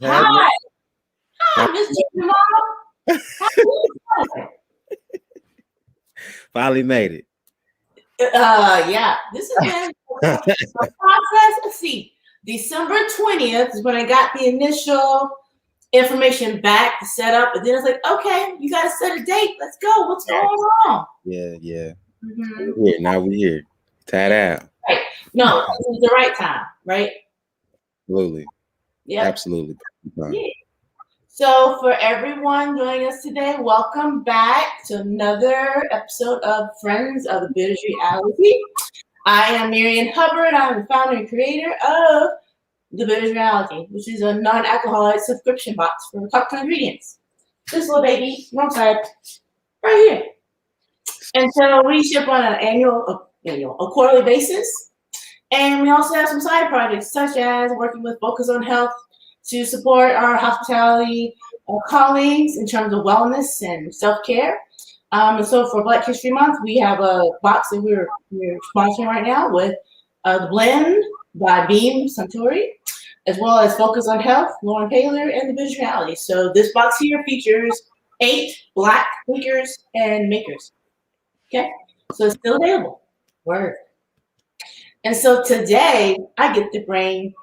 What's Hi. happening? Hi, Mr. Jamal. How you doing? Finally made it. Yeah, this has been a process. Let's see. December 20th is when I got the initial information back to set up, and then it's like, okay, you got to set a date. Let's go. What's going on? Yeah. Mm-hmm. We're here. Now we're here. Tied out. Right. No, this is the right time, right? Absolutely. Yeah. Absolutely. Yeah. So for everyone joining us today, welcome back to another episode of Friends of the Bearded Reality. I am Marian Hubbard. I'm the founder and creator of the Bearded Reality, which is a non-alcoholic subscription box for cocktail ingredients. This little baby, wrong side, right here. And so we ship on an a quarterly basis. And we also have some side projects, such as working with Focus on Health to support our hospitality colleagues in terms of wellness and self-care. And so for Black History Month, we have a box that we're sponsoring right now with the blend by Beam Suntory, as well as Focus on Health, Lauren Taylor, and the Bearded Reality. So this box here features 8 Black thinkers and makers. Okay, so it's still available. Word. And so today I get to bring,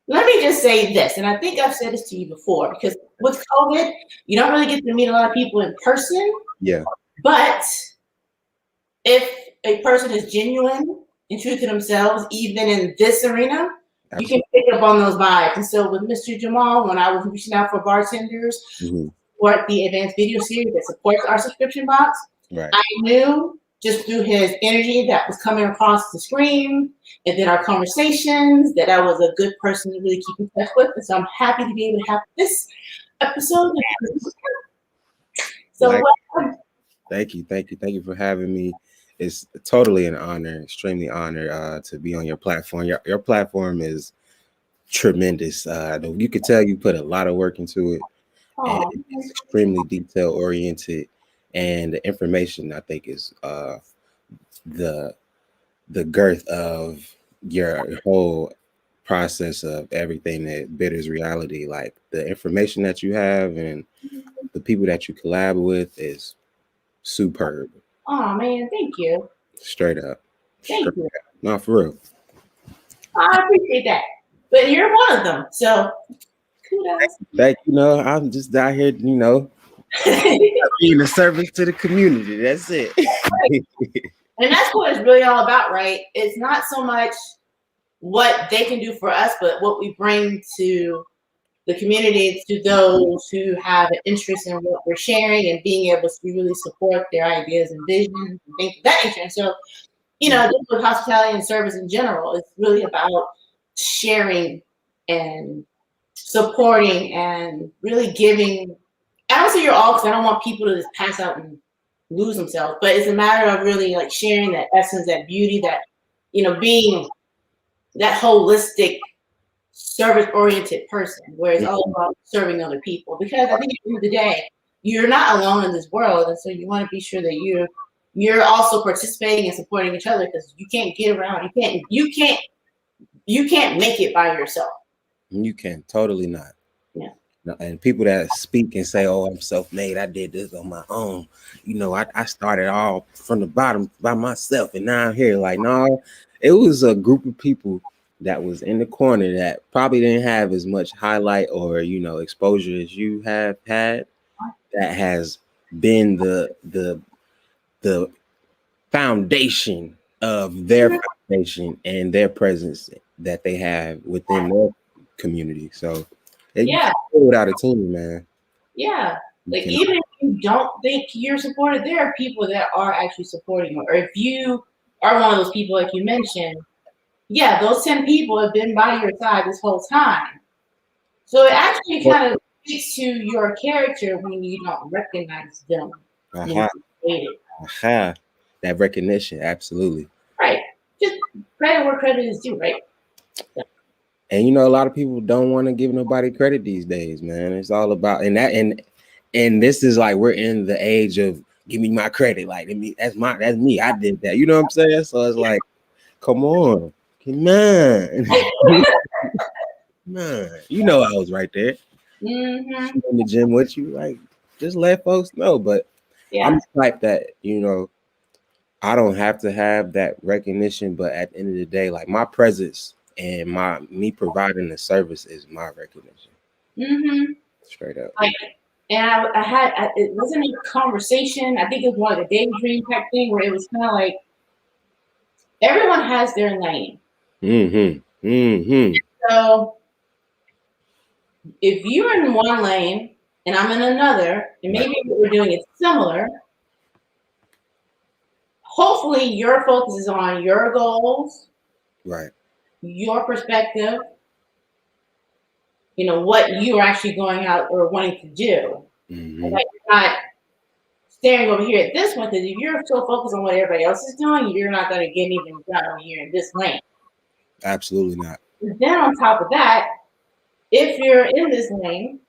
let me just say this, and I think I've said this to you before, because with COVID, you don't really get to meet a lot of people in person. Yeah. But if a person is genuine and true to themselves, even in this arena, you can pick up on those vibes. And so with Mr. Jamal, when I was reaching out for bartenders for the advanced video series that supports our subscription box, I knew just through his energy that was coming across the screen and then our conversations that I was a good person to really keep in touch with. And so I'm happy to be able to have this episode. So Thank you for having me. It's totally an honor, extremely honored to be on your platform. Your platform is tremendous. You could tell you put a lot of work into it, and it's extremely detail oriented. And the information, I think, is the girth of your whole process of everything that Bearded Reality. Like the information that you have and the people that you collab with is superb. Oh man, thank you. Straight up. Thank you. No, for real. I appreciate that. But you're one of them, so kudos. Thank you. I'm just out here, being a service to the community. That's it. And that's what it's really all about, right? It's not so much what they can do for us, but what we bring to the community, to those who have an interest in what we're sharing and being able to really support their ideas and visions and things of that nature. And so, just with hospitality and service in general, it's really about sharing and supporting and really giving. I don't say you're all, because I don't want people to just pass out and lose themselves, but it's a matter of really like sharing that essence, that beauty, that, being that holistic service-oriented person where it's all about serving other people. Because I think at the end of the day, you're not alone in this world. And so you want to be sure that you're also participating and supporting each other, because you can't get around. You can't make it by yourself. You can totally not. Yeah. And people that speak and say, "Oh, I'm self-made. I did this on my own. I started all from the bottom by myself, and now I'm here." Like, no, it was a group of people that was in the corner that probably didn't have as much highlight or exposure as you have had. That has been the foundation of their foundation and their presence that they have within their community. So. Without a team, man. Yeah. Like even if you don't think you're supported, there are people that are actually supporting you. Or if you are one of those people, like you mentioned, those 10 people have been by your side this whole time. So it actually kind of speaks to your character when you don't recognize them. That recognition, absolutely. Right. Just credit where credit is due, right? And a lot of people don't want to give nobody credit these days, man. It's all about and this is like we're in the age of give me my credit. Like that's me. I did that. You know what I'm saying? So it's like, come on. Man, you know I was right there Mm-hmm. in the gym with you. Like, just let folks know. But Yeah. I'm the type that, I don't have to have that recognition, but at the end of the day, like my presence and me providing the service is my recognition. Mm-hmm. Straight up. Like, and it wasn't a conversation. I think it was more like a daydream type thing where it was kind of like everyone has their lane. Mm-hmm. Mm-hmm. So if you're in one lane and I'm in another, and Right. maybe what we're doing is similar, hopefully your focus is on your goals, Right. your perspective, what you are actually going out or wanting to do. And Mm-hmm. that you're not staring over here at this one, because if you're so focused on what everybody else is doing, you're not going to get anything done when you're in this lane. Absolutely not. Then on top of that, if you're in this lane,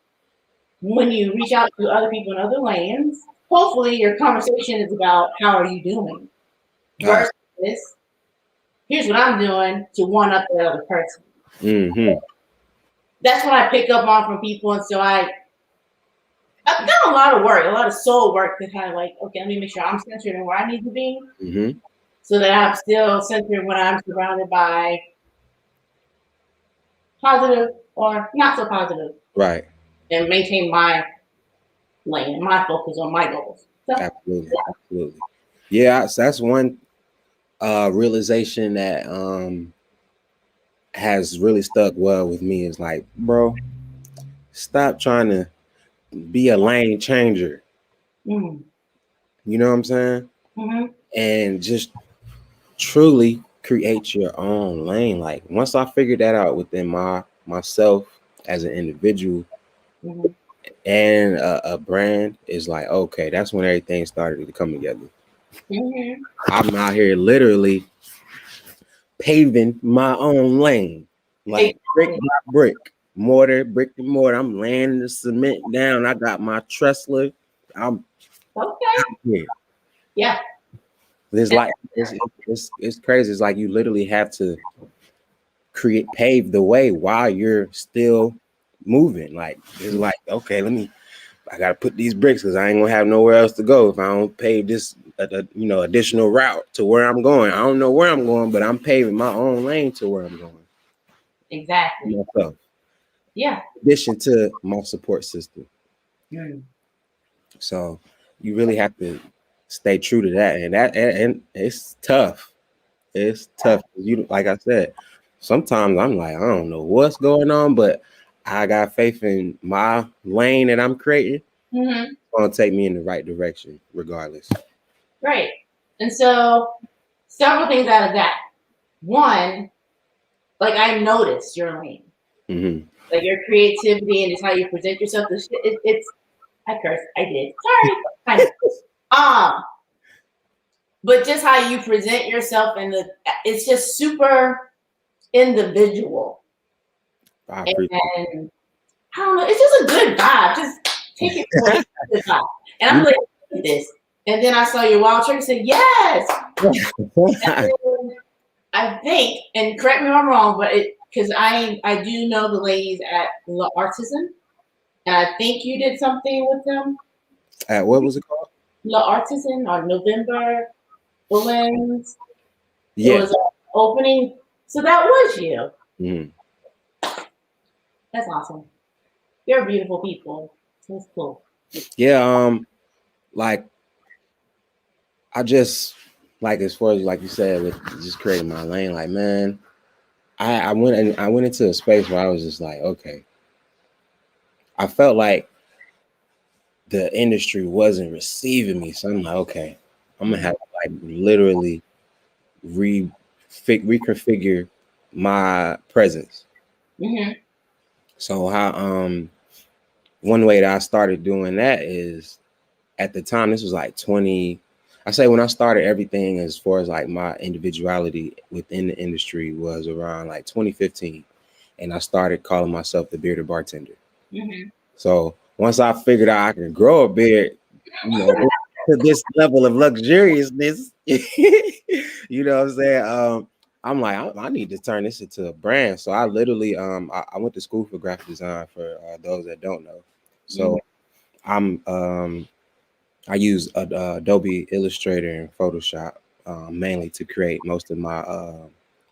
when you reach out to other people in other lanes, hopefully your conversation is about how are you doing Ah. versus here's what I'm doing to one up that other person. Mm-hmm. That's what I pick up on from people, and so I've done a lot of work, a lot of soul work to kind of like, okay, let me make sure I'm centered in where I need to be, Mm-hmm. so that I'm still centered when I'm surrounded by positive or not so positive, Right. and maintain my lane and my focus on my goals. So, Absolutely. Absolutely. Yeah, so that's one realization that has really stuck well with me is like, bro, stop trying to be a lane changer. mm-hmm. You know what I'm saying? Mm-hmm. And just truly create your own lane. Like once I figured that out within myself as an individual Mm-hmm. and a brand, is like, okay, that's when everything started to come together. Mm-hmm. I'm out here literally paving my own lane, like brick Exactly. by brick, mortar, brick to mortar. I'm laying the cement down. I got my trestler. I'm Okay. here. Yeah. It's like it's crazy. It's like you literally have to pave the way while you're still moving. Like it's like, okay, I gotta put these bricks because I ain't gonna have nowhere else to go if I don't pave this additional route to where I'm going. I don't know where I'm going, but I'm paving my own lane to where I'm going. Exactly. Myself. Yeah. In addition to my support system. Mm. So you really have to stay true to that. And it's tough. It's tough. You like I said, sometimes I'm like, I don't know what's going on, but I got faith in my lane that I'm creating. Mm-hmm. It's gonna take me in the right direction, regardless. Right. And so several things out of that. One, like I noticed your lane, Mm-hmm. like your creativity and just how you present yourself. It's I cursed. I did. Sorry. Kind of. But just how you present yourself it's just super individual. I appreciate And I don't know, it's just a good vibe. Just take it for a good vibe. And I'm like, look at this. And then I saw your wild turkey and said, yes. I think, and correct me if I'm wrong, but because I do know the ladies at La Artisan, and I think you did something with them. What was it called? La Artisan or November Balloons. It Yeah. was an opening. So that was you. Mm-hmm. That's awesome. You're beautiful people. That's cool. Yeah. Like I just like as far as like you said with just creating my lane. Like man, I went into a space where I was just like, okay, I felt like the industry wasn't receiving me. So I'm like, okay, I'm gonna have to like literally reconfigure my presence. Mm-hmm. So how one way that I started doing that is at the time this was like 20. I say when I started everything as far as like my individuality within the industry was around like 2015, and I started calling myself the Bearded Bartender. Mm-hmm. So once I figured out I can grow a beard, to this level of luxuriousness, you know what I'm saying? I'm like, I need to turn this into a brand. So I literally, I went to school for graphic design for those that don't know. So I'm, I use Adobe Illustrator and Photoshop mainly to create most of my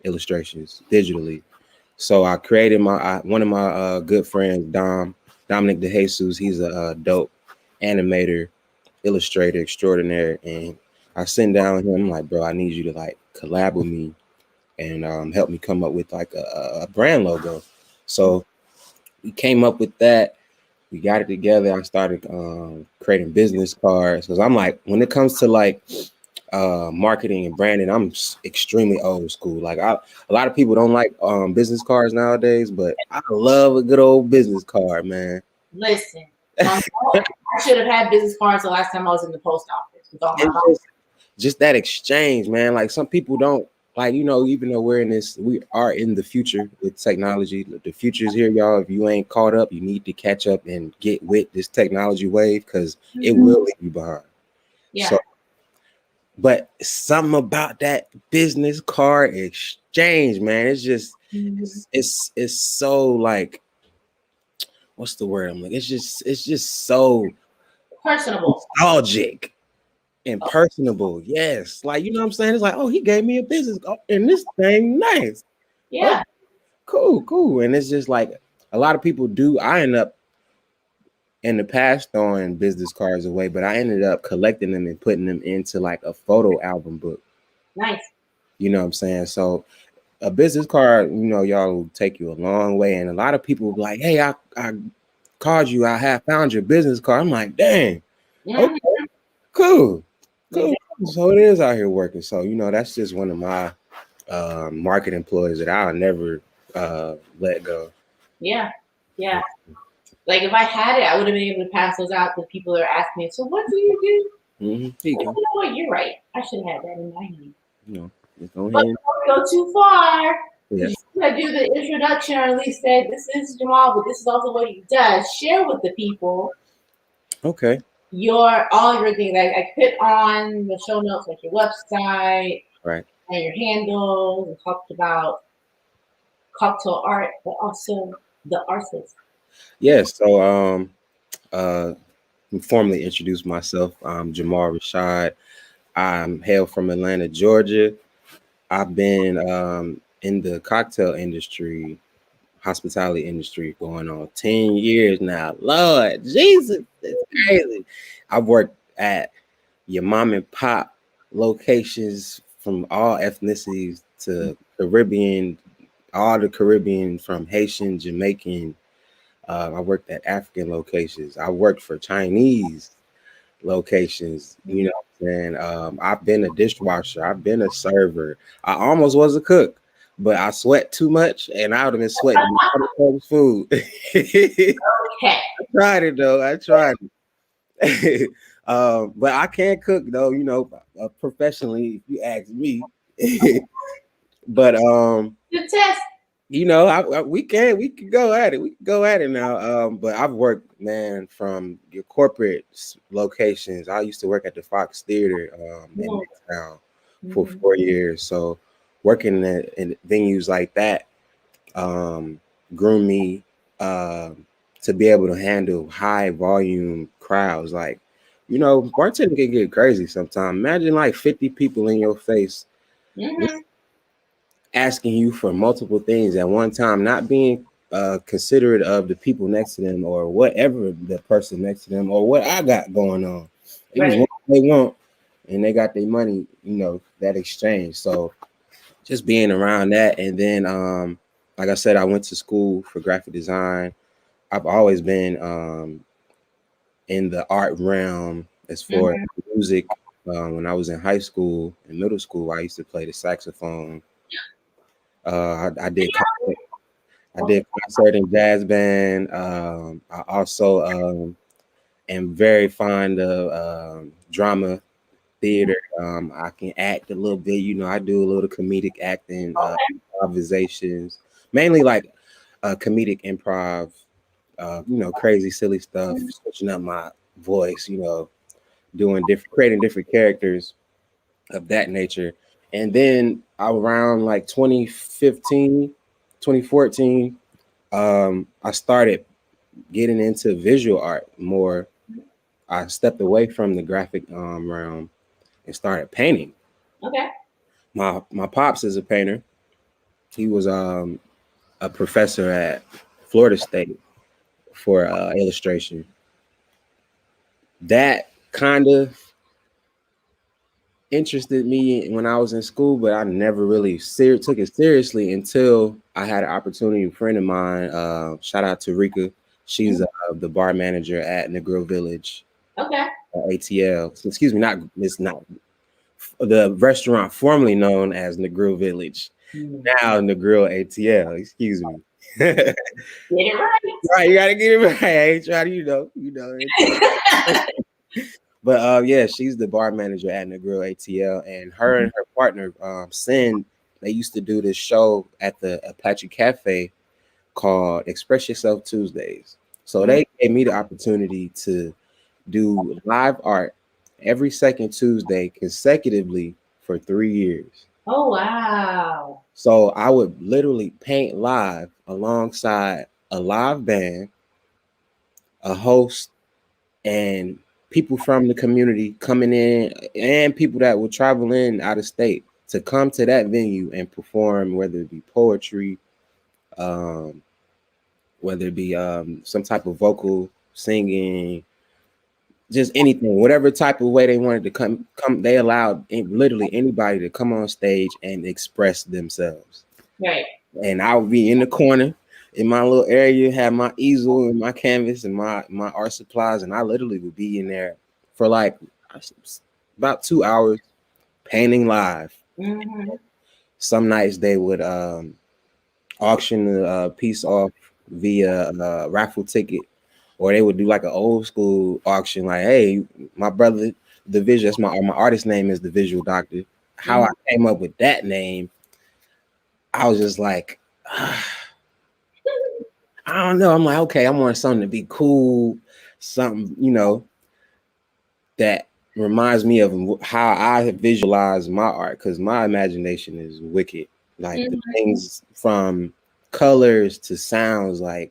illustrations digitally. So I created one of my good friends, Dominic DeJesus. He's a dope animator, illustrator extraordinaire, and I sit down with him. I'm like, bro, I need you to like collab with me and help me come up with like a brand logo. So we came up with that. We got it together. I started creating business cards because I'm like, when it comes to like marketing and branding, I'm extremely old school. Like a lot of people don't like business cards nowadays, but I love a good old business card, man. Listen, I should have had business cards the last time I was in the post office with all my mom. Just that exchange, man. Like some people don't like, you know, even though we are in the future with technology. The future is here, y'all. If you ain't caught up, you need to catch up and get with this technology wave because it will leave you behind. Yeah. So, but something about that business card exchange, man, it's just it's so like, what's the word I'm like? It's just so personable, nostalgic and personable. Yes, like you know what I'm saying. It's like, oh, he gave me a business card and this thing nice. Yeah. Oh, cool. And it's just like a lot of people do. I end up in the past throwing business cards away, but I ended up collecting them and putting them into like a photo album book. Nice. You know what I'm saying? So a business card, you know, y'all will take you a long way. And a lot of people will be like, hey, I called you. I have found your business card. I'm like, dang. Okay, cool. So it is out here working. So, you know, that's just one of my market employees that I'll never let go. Yeah. Like if I had it, I would have been able to pass those out to people that are asking me, so what do you do? You know what? You're right. I should have had that in my hand. No, go but ahead. Don't go too far. Yeah. You do the introduction, or at least say this is Jamal, but this is also what he does. Share with the people. Okay. All your things. Like I put on the show notes, like your website, Right, and your handles, and talked about cocktail art, but also the artist. yes. So formally introduce myself. I'm Jamal Rashad. I'm hail from Atlanta, Georgia. I've been in the cocktail industry, hospitality industry, going on 10 years now. Lord Jesus, it's crazy. I've worked at your mom and pop locations from all ethnicities to Caribbean, all the Caribbean from Haitian, Jamaican. I worked at African locations. I worked for Chinese locations. You know what I'm saying? I've been a dishwasher. I've been a server. I almost was a cook, but I sweat too much and I would have been sweating other food. Okay. I tried it though. I tried it. But I can cook though, you know, professionally, if you ask me. But Good test. you know, we can go at it. We can go at it now. But I've worked, man, from your corporate locations. I used to work at the Fox Theater in Midtown for 4 years. So working in venues like that groomed me to be able to handle high volume crowds. Like, you know, bartending can get crazy sometimes. Imagine like 50 people in your face. Asking you for multiple things at one time, not being considerate of the people next to them or whatever the person next to them or what I got going on. It was what they want and they got their money, you know, that exchange. So just being around that. And then, like I said, I went to school for graphic design. I've always been in the art realm as far as music. When I was in high school and middle school, I used to play the saxophone. I did concert and jazz band. I also am very fond of drama, theater. I can act a little bit. You know, I do a little comedic acting, improvisations, mainly like comedic improv. You know, crazy, silly stuff, switching up my voice. You know, creating different characters of that nature. And then around like 2015, 2014, I started getting into visual art more. I stepped away from the graphic realm and started painting. Okay. My pops is a painter. He was a professor at Florida State for illustration. That kind of interested me when I was in school, but I never really took it seriously until I had an opportunity. A friend of mine, shout out to Rika, she's the bar manager at Negro Village, Okay. ATL. So, excuse me, not it's not the restaurant formerly known as Negro Village, now Negro ATL. Excuse me. Get it Right, you gotta get it right. I ain't trying to, right. But yeah, she's the bar manager at Negro ATL, and her partner, Sin, they used to do this show at the Apache Cafe called Express Yourself Tuesdays. So they gave me the opportunity to do live art every second Tuesday consecutively for 3 years. Oh, wow. So I would literally paint live alongside a live band, a host, and people from the community coming in, and people that would travel in out of state to come to that venue and perform, whether it be poetry, um, whether it be some type of vocal singing, just anything, whatever type of way they wanted to come. They allowed literally anybody to come on stage and express themselves. Right. And I would be in the corner in my little area, have my easel and my canvas and my art supplies, and I literally would be in there for like about 2 hours painting live. Some nights they would auction the piece off via raffle ticket, or they would do like an old school auction. Like, hey, my brother, the visual. That's my artist name is the Visual Doctor. How I came up with that name, I was just like, I don't know. I'm like, okay, I want something to be cool, something, that reminds me of how I visualize my art, because my imagination is wicked. Like the things from colors to sounds, like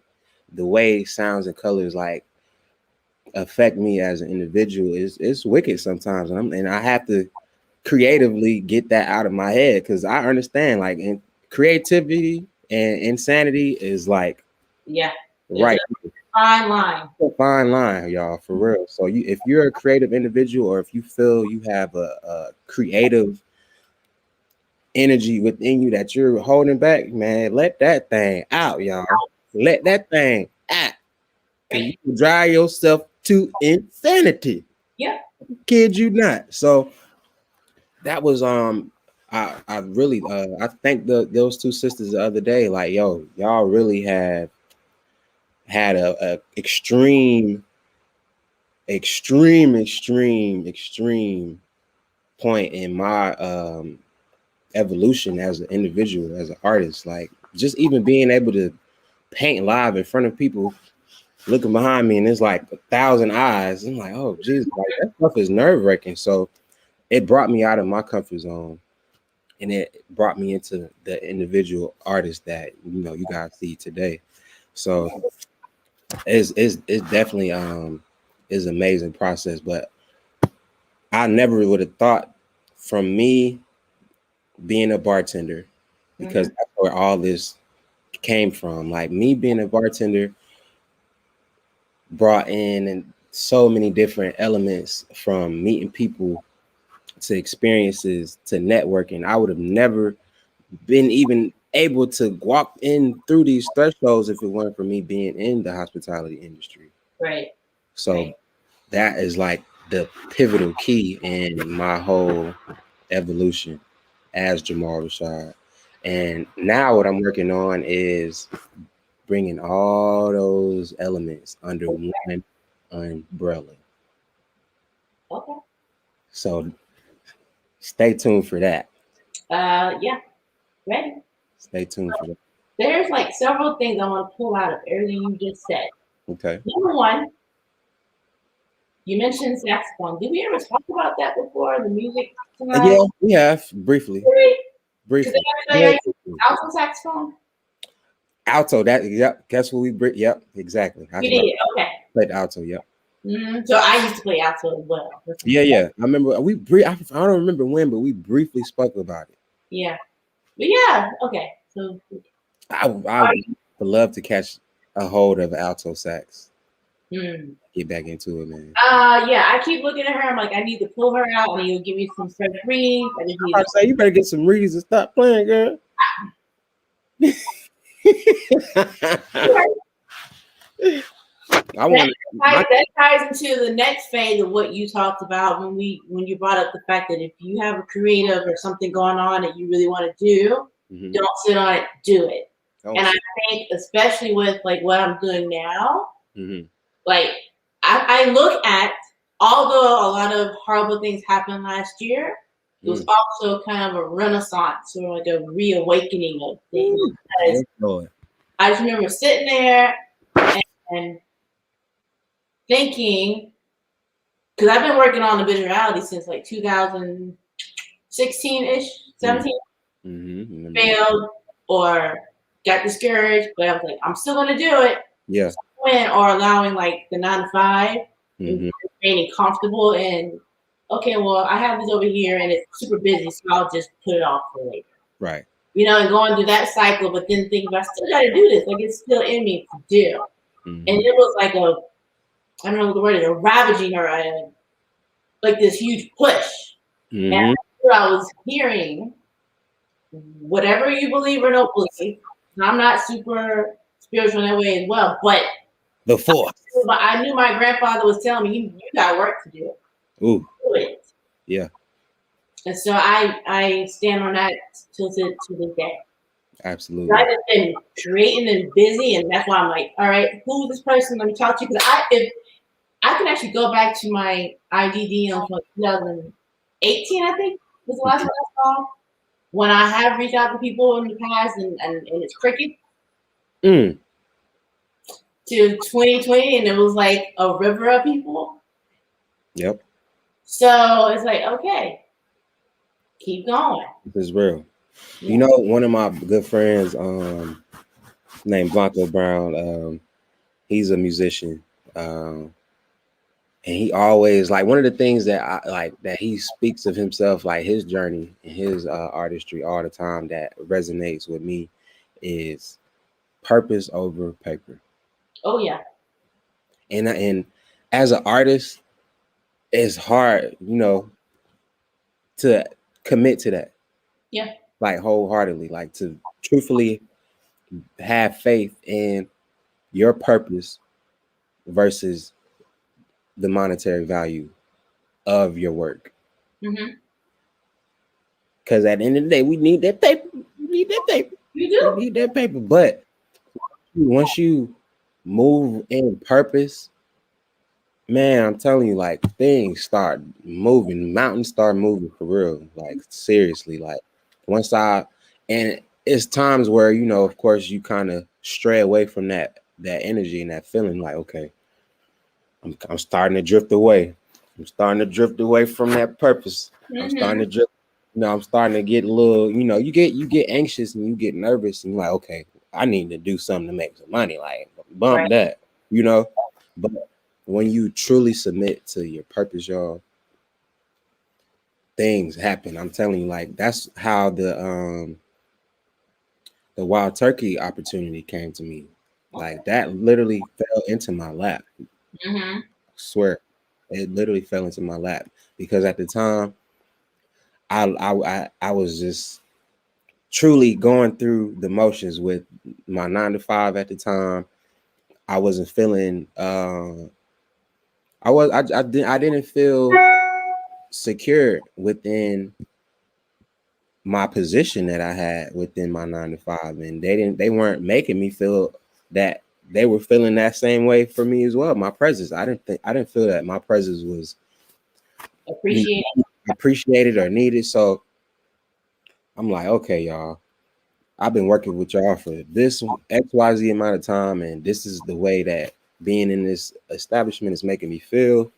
the way sounds and colors like affect me as an individual is it's wicked sometimes, and I have to creatively get that out of my head, because I understand like in creativity and insanity is like right. Fine line. A fine line, y'all, for real. So if you're a creative individual, or if you feel you have a creative energy within you that you're holding back, man, let that thing out, y'all. Let that thing out. Cause you can drive yourself to insanity. Yeah. Kid you not. So that was I really I thanked those two sisters the other day. Like, yo, y'all really have had a extreme point in my evolution as an individual, as an artist. Like, just even being able to paint live in front of people looking behind me and it's like 1,000 eyes. I'm like, oh Jesus, like that stuff is nerve-wracking. So it brought me out of my comfort zone, and it brought me into the individual artist that you guys see today. So it's definitely is an amazing process. But I never would have thought, from me being a bartender, because that's where all this came from. Like, me being a bartender brought in and so many different elements, from meeting people to experiences to networking. I would have never been even able to walk in through these thresholds if it weren't for me being in the hospitality industry. Right. So that is like the pivotal key in my whole evolution as Jamal Rashad. And now what I'm working on is bringing all those elements under one umbrella. Okay. So stay tuned for that. Yeah. Ready. Stay tuned for that. There's like several things I want to pull out of everything you just said. Okay. Number one, You mentioned saxophone. Did we ever talk about that before? The music tonight? Yeah, we have briefly. Because Briefly. I Very used briefly. alto saxophone. Alto, that yep. Guess what we yep, exactly. I You forgot. did, okay. Played alto, yep. So I used to play alto as well. Yeah. I remember I don't remember when, but we briefly spoke about it. Yeah, but yeah, okay. So I would love to catch a hold of alto sax. Get back into it, man. Yeah, I keep looking at her. I'm like, I need to pull her out, and you'll give me some fresh reads. I just need I to say you better get some reads and stop playing, girl. I want that ties into the next phase of what you talked about when you brought up the fact that if you have a creative or something going on that you really want to do, don't sit on it, do it. And I think especially with like what I'm doing now, like I look at, although a lot of horrible things happened last year, it was also kind of a renaissance or like a reawakening of things. I just remember sitting there and thinking, because I've been working on the visuality since like 2016-ish, 17. Failed or got discouraged, but I was like, I'm still gonna do it. Yeah. Or allowing like the 9 to 5 and remaining comfortable and okay, well, I have this over here and it's super busy, so I'll just put it off for later. Right. You know, and going through that cycle, but then thinking, I still gotta do this, like it's still in me to do. And it was like I don't know what the word is, a ravaging or like this huge push. And I was hearing, whatever you believe or don't believe, I'm not super spiritual in that way as well, but the force. I knew my grandfather was telling me, you got work to do. Do it. Yeah. And so I stand on that till this day. Absolutely. So I've just been creating and busy, and that's why I'm like, all right, who's this person? Let me talk to you. Because if I can actually go back to my IDD on 2018, I think was the last one I saw. When I have reached out to people in the past and it's cricket. To 2020, and it was like a river of people. Yep. So it's like, okay, keep going. This is real. Yeah. You know, one of my good friends, named Blanco Brown, he's a musician. And he always, like, one of the things that I like that he speaks of himself, like his journey and his artistry all the time that resonates with me is purpose over paper. Oh yeah. And as an artist, it's hard, you know, to commit to that. Yeah. Like wholeheartedly, like to truthfully have faith in your purpose versus the monetary value of your work. Because at the end of the day, we need that paper. You do. We need that paper. But once you move in purpose, man, I'm telling you, like, things start moving. Mountains start moving for real. Like, seriously. Like, and it's times where, you know, of course, you kind of stray away from that energy and that feeling. Like, okay, I'm starting to drift away. I'm starting to drift away from that purpose. I'm starting to drift. You know, I'm starting to get a little, you know, you get anxious and you get nervous and you're like, okay, I need to do something to make some money. Like, bump that, you know. But when you truly submit to your purpose, y'all, things happen. I'm telling you, like, that's how the wild turkey opportunity came to me. Like, that literally fell into my lap. I swear, it literally fell into my lap because at the time, I was just truly going through the motions with my 9 to 5 at the time. I wasn't feeling. I didn't feel secure within my position that I had within my 9 to 5, and they weren't making me feel that they were feeling that same way for me as well. My presence, I didn't feel that my presence was appreciated or needed. So I'm like, okay, y'all, I've been working with y'all for this XYZ amount of time, and this is the way that being in this establishment is making me feel.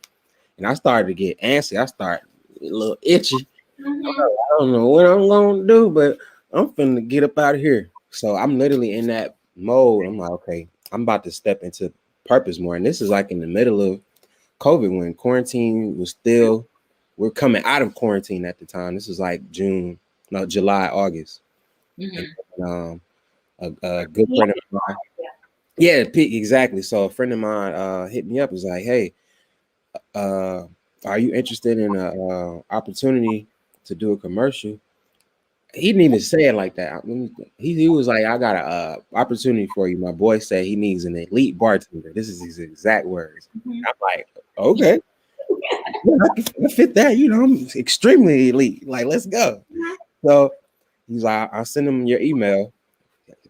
and I started to get antsy. I started a little itchy. Mm-hmm. I don't know what I'm gonna do, but I'm finna get up out of here. So I'm literally in that mode. I'm like, okay, I'm about to step into purpose more. And this is like in the middle of COVID when quarantine was still, we're coming out of quarantine at the time. This is like July, August. And Mm-hmm. a good friend of mine, yeah, exactly. So a friend of mine hit me up, was like, hey, uh, are you interested in a opportunity to do a commercial? He didn't even say it like that. He was like, I got a opportunity for you. My boy said he needs an elite bartender. This is his exact words. Mm-hmm. I'm like, okay, yeah, I fit that. You know, I'm extremely elite. Like, let's go. So he's like, I'll send him your email.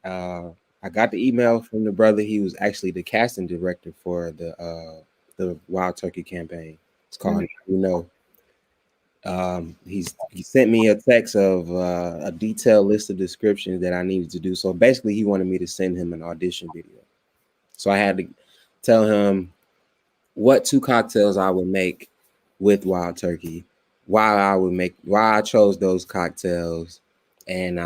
Uh, I got the email from the brother. He was actually the casting director for the Wild Turkey campaign. It's called You Know. He sent me a text of a detailed list of descriptions that I needed to do. So basically, he wanted me to send him an audition video. So I had to tell him what 2 cocktails I would make with Wild Turkey, why I chose those cocktails, and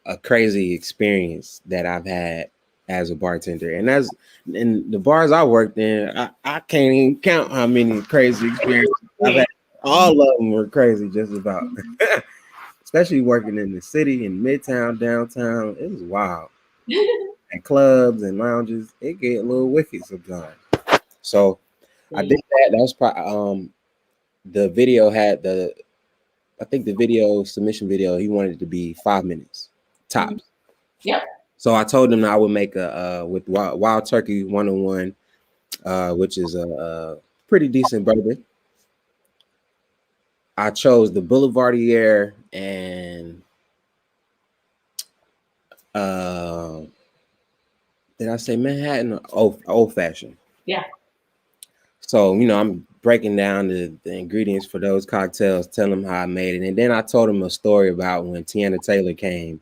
a crazy experience that I've had as a bartender. And that's in the bars I worked in, I can't even count how many crazy experiences I've had. All of them were crazy, just about. Especially working in the city, in Midtown, downtown, it was wild. And clubs and lounges, it get a little wicked sometimes. So I did that. That was probably the video had the I think the video submission video, he wanted it to be 5 minutes tops. Yep. So I told him that I would make a with Wild Turkey 101, which is a pretty decent bourbon. I chose the Boulevardier and uh, did I say Manhattan? Old fashioned. Yeah. So, I'm breaking down the ingredients for those cocktails, telling them how I made it. And then I told them a story about when Tiana Taylor came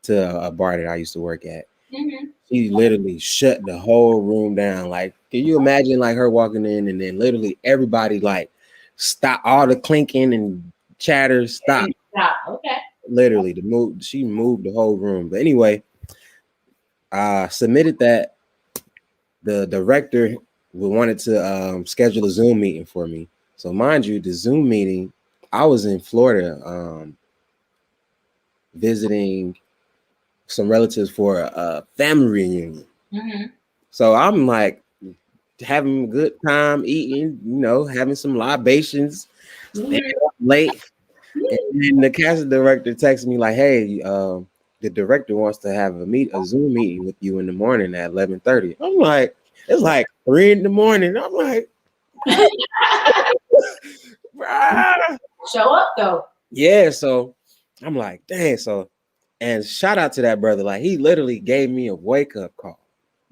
to a bar that I used to work at. Mm-hmm. She literally shut the whole room down. Like, can you imagine like her walking in and then literally everybody like stop, all the clinking and chatter stop. Okay. Literally, she moved the whole room. But anyway, I submitted that. The director wanted to schedule a Zoom meeting for me. So mind you, the Zoom meeting, I was in Florida visiting some relatives for a family reunion. Mm-hmm. So I'm like having a good time eating, having some libations, staying up late. And then the casting director texted me like, hey, the director wants to have a Zoom meeting with you in the morning at 11:30. I'm like, it's like 3 in the morning. I'm like, show up though. Yeah, so I'm like, dang. So, and shout out to that brother. Like, he literally gave me a wake-up call.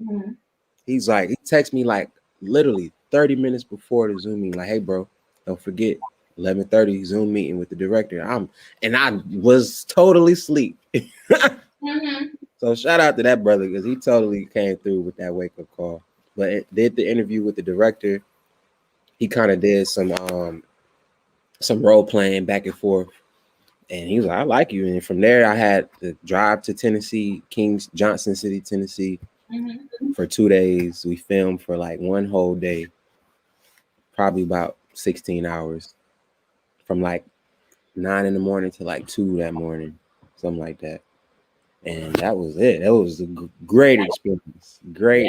Mm-hmm. He's like, he texted me like literally 30 minutes before the Zoom meeting, like, hey, bro, don't forget 11:30 Zoom meeting with the director. And I was totally asleep. Mm-hmm. So shout out to that brother because he totally came through with that wake-up call. But it did the interview with the director. He kind of did some role playing back and forth. And he was like, I like you. And from there, I had to drive to Tennessee, Johnson City, Tennessee, for 2 days. We filmed for like one whole day, probably about 16 hours, from like 9 in the morning to like 2 that morning, something like that. And that was it. That was a great experience. Great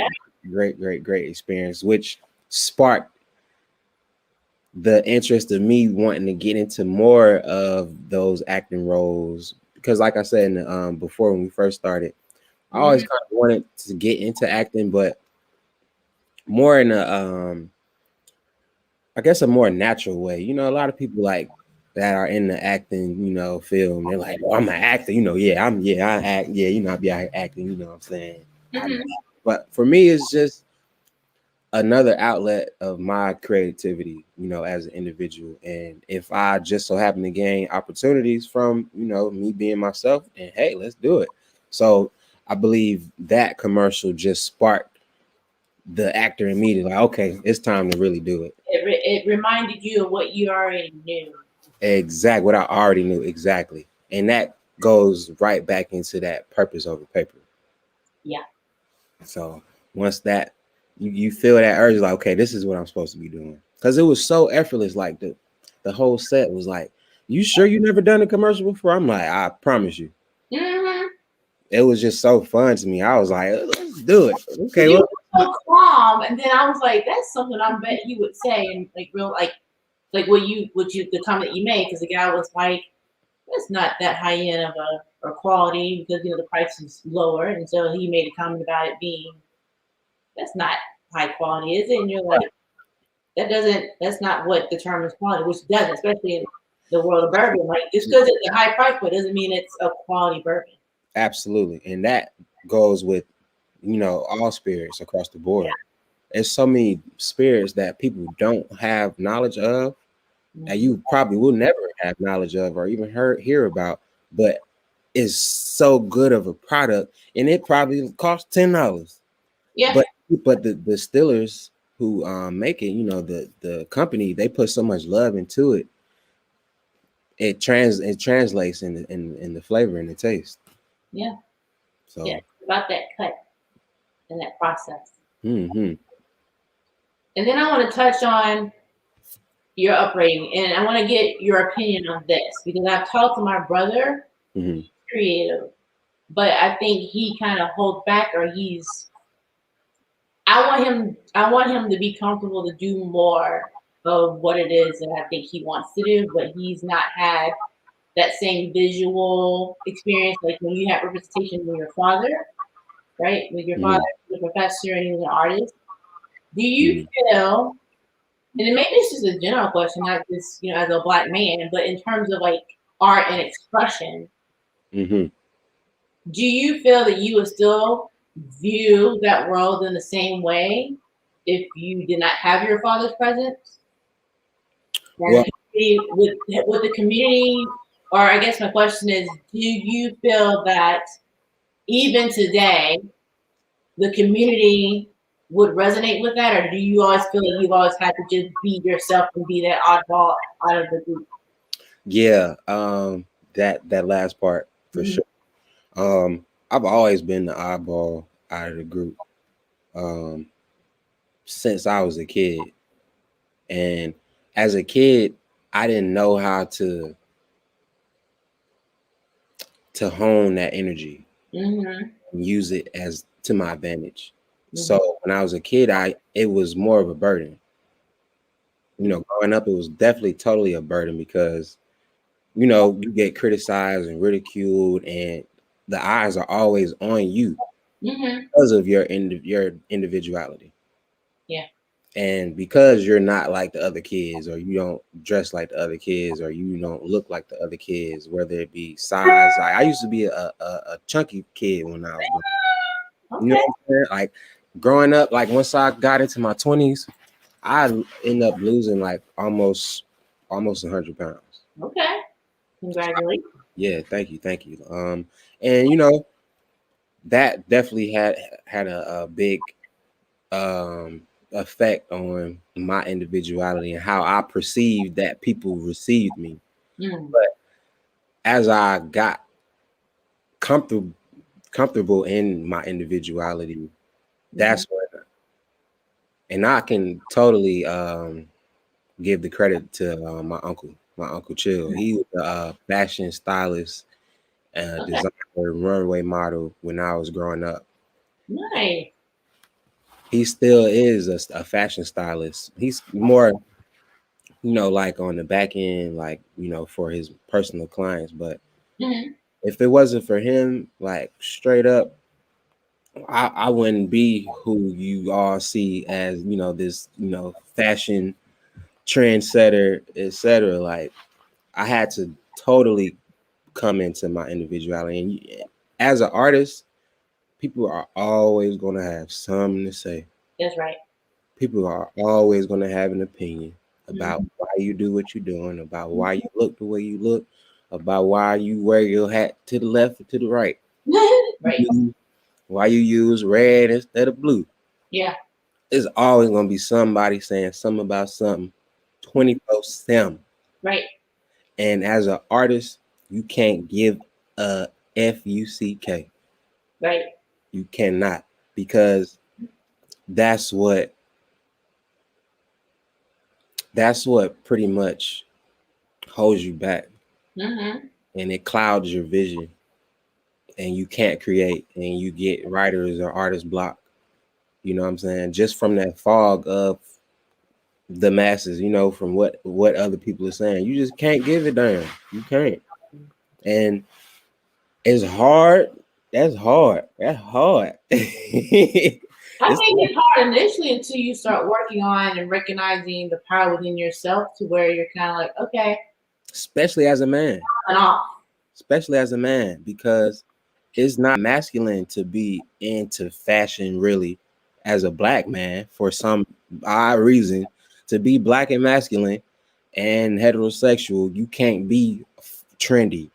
experience, which sparked the interest of me wanting to get into more of those acting roles. Because like I said before when we first started, I always kind of wanted to get into acting, but more in I guess a more natural way. A lot of people like that are in the acting, film. They're like, "Oh, I'm an actor." I act. I be out here acting. You know what I'm saying? But for me, it's just another outlet of my creativity, as an individual. And if I just so happen to gain opportunities from, me being myself, then hey, let's do it. So I believe that commercial just sparked the actor in me to like, okay, it's time to really do it. It reminded you of what you already knew. Exactly what I already knew exactly, and that goes right back into that purpose over paper. Yeah. So once that you feel that urge, like, okay, this is what I'm supposed to be doing, because it was so effortless. Like the whole set was like, you sure you never done a commercial before? I'm like, I promise you. Mm-hmm. It was just so fun to me. I was like, let's do it. Okay, You well, were so calm, and then I was like, "That's something I bet you would say," and like real like what you the comment you made, because the guy was like, "That's not that high end of a quality because the price is lower," and so he made a comment about it being that's not high quality, is it? And you're like, that's not what determines quality, which doesn't, especially in the world of bourbon. Like just because it's a high price point doesn't mean it's a quality bourbon. absolutely, and that goes with all spirits across the board. There's so many spirits that people don't have knowledge of, and you probably will never have knowledge of or even hear about, but it's so good of a product, and it probably costs $10. Yeah. But the distillers who make it, the company, they put so much love into it. It translates in the flavor and the taste. Yeah. Yeah. So, It's about that cut and that process. mm-hmm, And then I want to touch on your upbringing, and I want to get your opinion on this because I've talked to my brother, mm-hmm, creative, but I think he kind of holds back, or he's. I want him to be comfortable to do more of what it is that I think he wants to do, but he's not had that same visual experience like when you had representation with your father, right? With your mm-hmm, father, was a professor, and he was an artist. Do you mm-hmm. feel, and then maybe it's just a general question, not just as a black man, but in terms of like art and expression, Mm-hmm. do you feel that you would still view that world in the same way if you did not have your father's presence? Well, And with the community, or I guess my question is, do you feel that even today the community would resonate with that, or do you always feel like you've always had to just be yourself and be that oddball out of the group? yeah, that last part for Mhm. sure. I've always been the oddball out of the group um, since I was a kid, and as a kid, I didn't know how to hone that energy Mhm. and use it as to my advantage. Mhm. So when I was a kid, it was more of a burden. Growing up, it was definitely totally a burden because you get criticized and ridiculed, and the eyes are always on you Mhm. because of your individuality. Yeah. And because you're not like the other kids, or you don't dress like the other kids, or you don't look like the other kids, whether it be size. Like, I used to be a chunky kid when I was growing up. You know Okay. what I'm saying? Like growing up, like once I got into my 20s, I ended up losing like almost 100 pounds. Okay. Congratulations. Yeah, thank you. And that definitely had a big effect on my individuality and how I perceived that people received me. Mm. But as I got comfortable in my individuality, Mhm. that's when, and I can totally give the credit to my uncle Chill. He was a fashion stylist, Okay. designer, runway model when I was growing up. Nice. He still is a fashion stylist. He's more like on the back end, like, for his personal clients. But Mhm. if it wasn't for him, like straight up, I wouldn't be who you all see as, this, fashion trendsetter, etc. Like, I had to totally come into my individuality. And as an artist, people are always going to have something to say. That's right. People are always going to have an opinion about Mhm. why you do what you're doing, about why you look the way you look, about why you wear your hat to the left or to the right, Right. why you use red instead of blue. Yeah. There's always gonna be somebody saying something about something 24/7. Right. And as an artist, you can't give a fuck. Right. You cannot, because that's what pretty much holds you back, Mm-hmm. and it clouds your vision, and you can't create, and you get writers or artist block. You know what I'm saying? Just from that fog of the masses, from what other people are saying, you just can't give it down. You can't, and it's hard. That's hard. That's hard. I It's think it's hard initially until you start working on and recognizing the power within yourself to where you're kind of like, okay, especially as a man. and off. Especially as a man, because it's not masculine to be into fashion, really, as a black man, for some odd reason. To be black and masculine and heterosexual, you can't be trendy.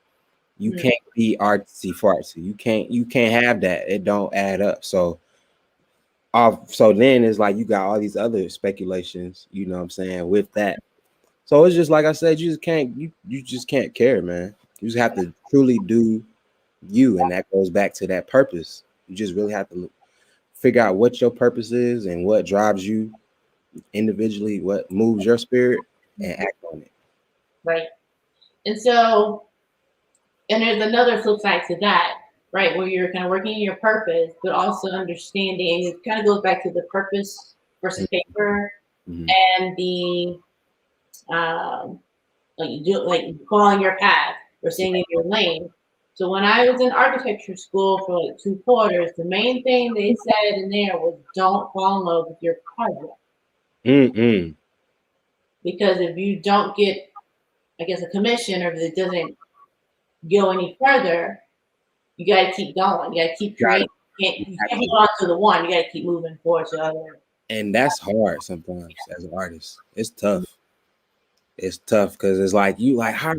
You can't be artsy fartsy. You can't have that. It don't add up. So then it's like you got all these other speculations, you know what I'm saying, with that. So it's just like I said, you just can't care, man. You just have to truly do you, and that goes back to that purpose. You just really have to figure out what your purpose is and what drives you individually, what moves your spirit, and act on it. Right. And so, and there's another flip side to that, right, where you're kind of working in your purpose, but also understanding. It kind of goes back to the purpose versus paper, Mm-hmm. and the like following your path or staying in your lane. So when I was in architecture school for like 2 quarters, the main thing they said in there was don't fall in love with your project. Mm-mm. Because if you don't get, I guess, a commission, or if it doesn't go any further, you got to keep going. You got to keep creating. You can't hold on to the one. You got to keep moving forward to other. And that's hard sometimes as an artist. It's tough. It's tough because it's like you like how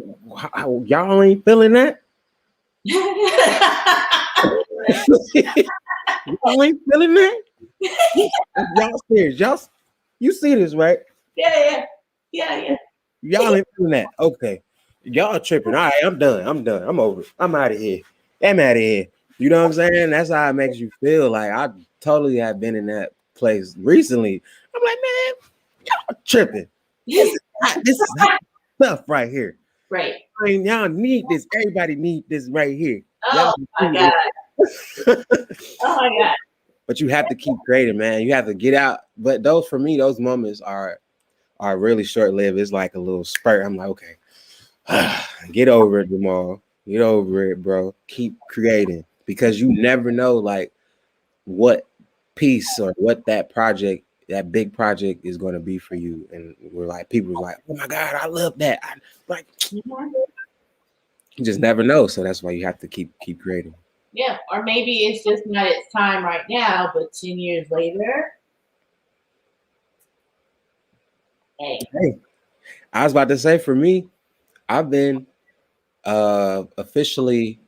y'all ain't feeling that. Y'all ain't feeling that. Y'all serious? You see this, right? Yeah. Y'all ain't feeling that. Okay. Y'all tripping. All right, I'm done. I'm over it. I'm out of here. I'm out of here. You know what I'm saying? That's how it makes you feel. Like I totally have been in that place recently. I'm like, man, y'all tripping. This is hot stuff right here. Right. I mean, y'all need this. Everybody need this right here. Oh my God. Oh my God. But you have to keep creating, man. You have to get out. But those, for me, those moments are really short-lived. It's like a little spurt. I'm like, okay, get over it, Jamal. Get over it, bro. Keep creating, because you never know like what piece or what that big project is going to be for you. And we're like, people are like, oh my God, I love that. You just never know. So that's why you have to keep creating. Yeah, or maybe it's just not its time right now, but 10 years later. Hey. I was about to say, for me, I've been officially,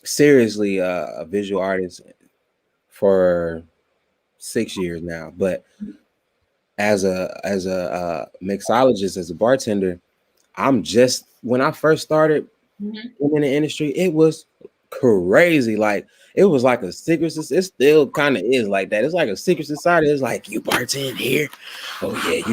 seriously, a visual artist for 6 years now. But as a mixologist, as a bartender, I'm just, when I first started in the industry, it was crazy. Like it was like a secret society. It still kind of is like that. It's like a secret society. It's like, you bartend here. Oh yeah,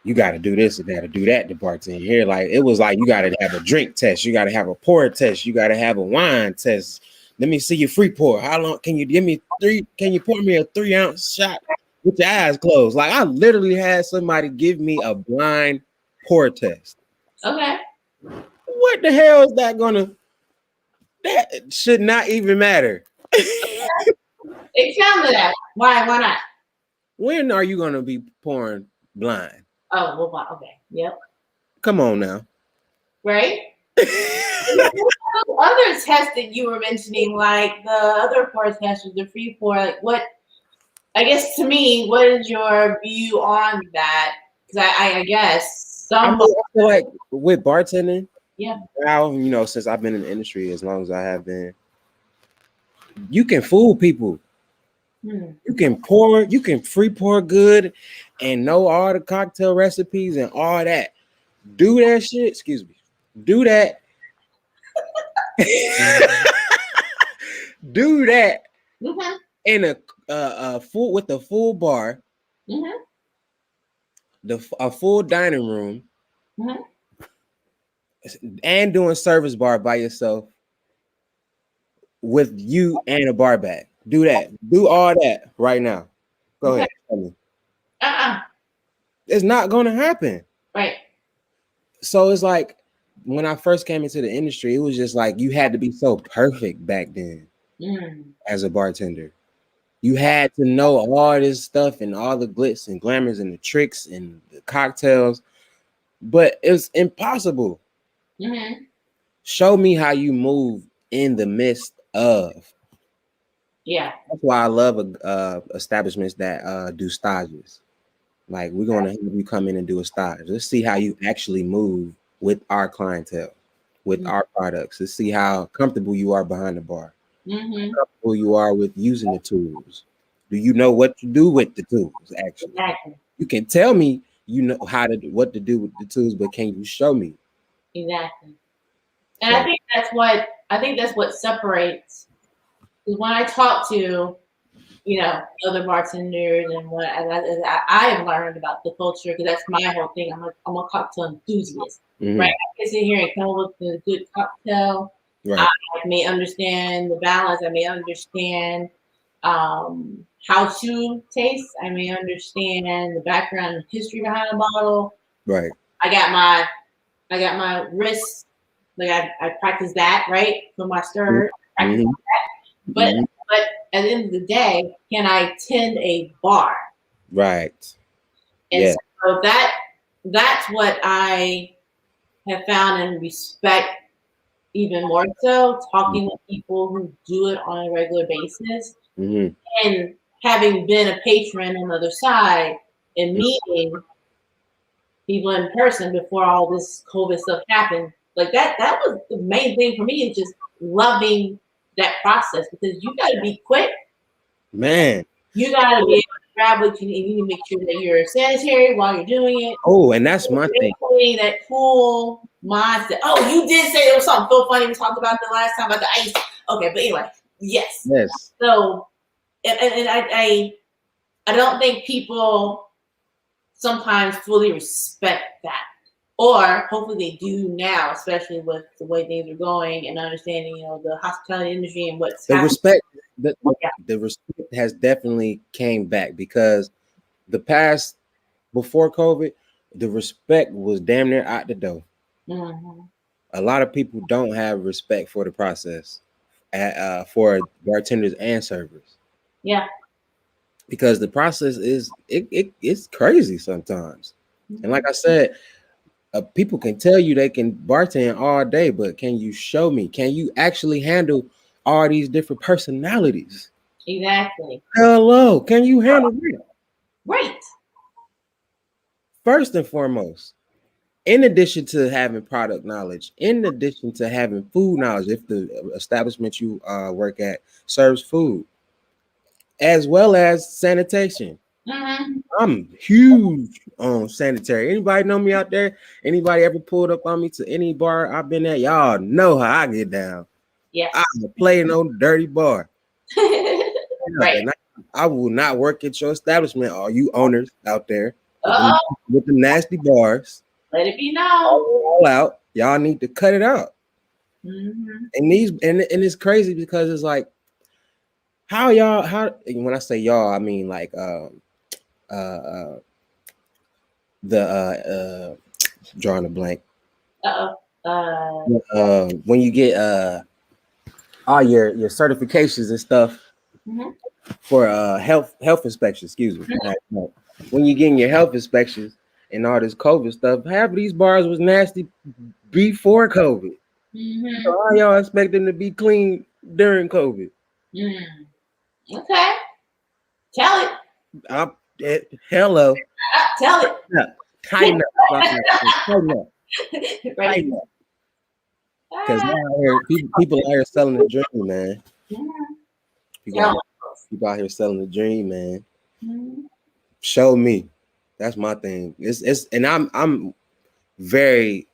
you got to do this and got to do that to bartend here. Like it was like you got to have a drink test. You got to have a pour test. You got to have a wine test. Let me see your free pour. How long can you give me 3? Can you pour me a 3-ounce shot with your eyes closed? Like I literally had somebody give me a blind pour test. Okay. What the hell is that gonna? That should not even matter. Example that. Why not? When are you gonna be pouring blind? Oh, well, okay. Yep. Come on now. Right? Other tests that you were mentioning, like the other pour test, the free pour, like what, I guess to me, what is your view on that? Because I guess I feel like with bartending, yeah. Now, since I've been in the industry as long as I have been, you can fool people. You can free pour good and know all the cocktail recipes and all that. Do that shit. Excuse me. Do that. Do that in a full with a full bar, a full dining room, and doing service bar by yourself with you and a bar back. Do that. Do all that right now. Go ahead. Tell me. It's not going to happen. Right. So it's like when I first came into the industry, it was just like you had to be so perfect back then as a bartender. You had to know all this stuff and all the glitz and glamours and the tricks and the cocktails, but it's impossible. Show me how you move in the midst of. Yeah. That's why I love establishments that do stages. Like, we're going to have you come in and do a stage. Let's see how you actually move with our clientele, with our products. Let's see how comfortable you are behind the bar. How comfortable you are with using the tools. Do you know what to do with the tools? Actually, you can tell me you know what to do with the tools, but can you show me? Exactly. And so, I think that's what separates. Because when I talk to other bartenders and what I have learned about the culture, because that's my whole thing. I'm a cocktail enthusiast, right? I can sit here and come up with a good cocktail. Right. I may understand the balance. I may understand how to taste. I may understand the background and history behind the bottle. Right. I got my wrist. Like I practice that, right? For my stir. But at the end of the day, can I tend a bar? Right. And so that's what I have found and respect even more so, talking with people who do it on a regular basis. And having been a patron on the other side and meeting people in person before all this COVID stuff happened. Like that was the main thing for me, is just loving that process, because you got to be quick. Man. You got to be able to grab what you need. You need to make sure that you're sanitary while you're doing it. Oh, and that's my thing. That cool mindset. Oh, you did say there was something so funny we talked about the last time about the ice. Okay, but anyway, yes. So, and I don't think people sometimes fully respect that. Or hopefully they do now, especially with the way things are going and understanding, the hospitality industry and what's happening. The respect has definitely came back, because the past before COVID, the respect was damn near out the door. A lot of people don't have respect for the process, for bartenders and servers. Yeah. Because the process it's crazy sometimes. And like I said, people can tell you they can bartend all day, but can you show me? Can you actually handle all these different personalities? Exactly. Hello, can you handle it? Right. First and foremost, in addition to having product knowledge, in addition to having food knowledge, if the establishment you work at serves food, as well as sanitation. I'm huge on sanitary. Anybody know me out there? Anybody ever pulled up on me to any bar I've been at? Y'all know how I get down. Yeah, I'm playing on dirty bar. Right. I will not work at your establishment. All you owners out there with the nasty bars, let it be known. All out. Y'all need to cut it out. And it's crazy, because it's like, how when I say y'all, I mean like drawing a blank. When you get all your certifications and stuff for health inspections, excuse me. When you're getting your health inspections and all this COVID stuff, half of these bars was nasty before COVID. So how y'all expect them to be clean during COVID? Okay. Tell it. Hello. Tell it. Tighten up. Tighten up. Right. Because now people out here selling the dream, man. People out here selling the dream, man. Mm-hmm. Show me. That's my thing. It's and I'm very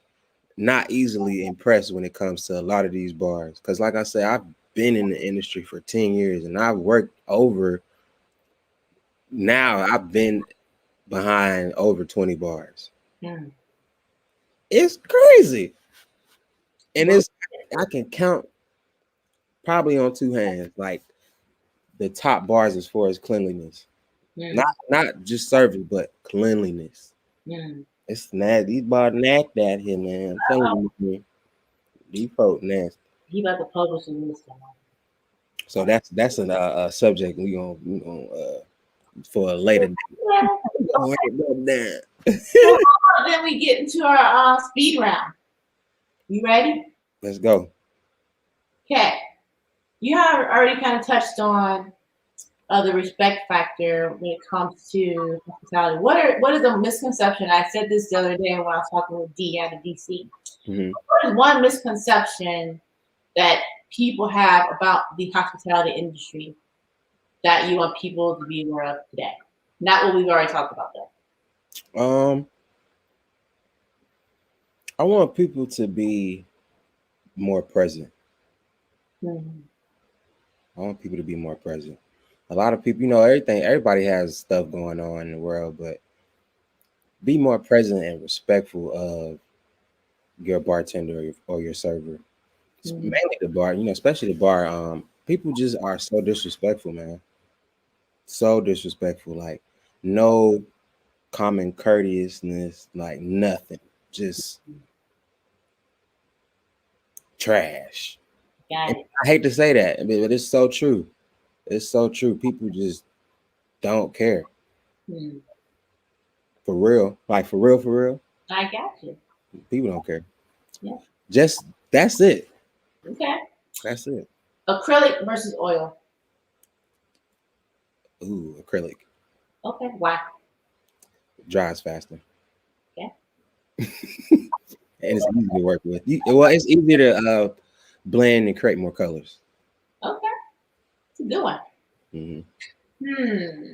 not easily impressed when it comes to a lot of these bars. Because like I said, I've been in the industry for 10 years and I've worked over now. I've been behind over 20 bars. Mm. It's crazy. And I can count probably on two hands, like the top bars as far as cleanliness. Mm. Not just service, but cleanliness. Mm. It's nasty. These bars nasty out here, man. I'm telling you, man. These folk nasty. He about to publish a list. So that's a subject we gonna for a later. Yeah. Down. So then we get into our speed round. You ready? Let's go. Okay. You have already kind of touched on the respect factor when it comes to hospitality. What is a misconception? I said this the other day when I was talking with D out of DC. Mm-hmm. What is one misconception that people have about the hospitality industry that you want people to be aware of today? Not what we've already talked about though. I want people to be more present. Mm-hmm. I want people to be more present. A lot of people, everybody has stuff going on in the world, but be more present and respectful of your bartender or your server. Mm-hmm. Mainly the bar, especially the bar. People just are so disrespectful, man. So disrespectful. Like no common courteousness, like nothing. Just trash. Got it. I hate to say that, but it's so true. It's so true. People just don't care. Mm-hmm. For real. Like for real. I got you. People don't care. Yeah. Just that's it. Okay. That's it. Acrylic versus oil. Ooh, acrylic. Okay. Why? Dries faster. Yeah. And it's easy to work with. It's easier to blend and create more colors. Okay. It's a good one. Mm-hmm.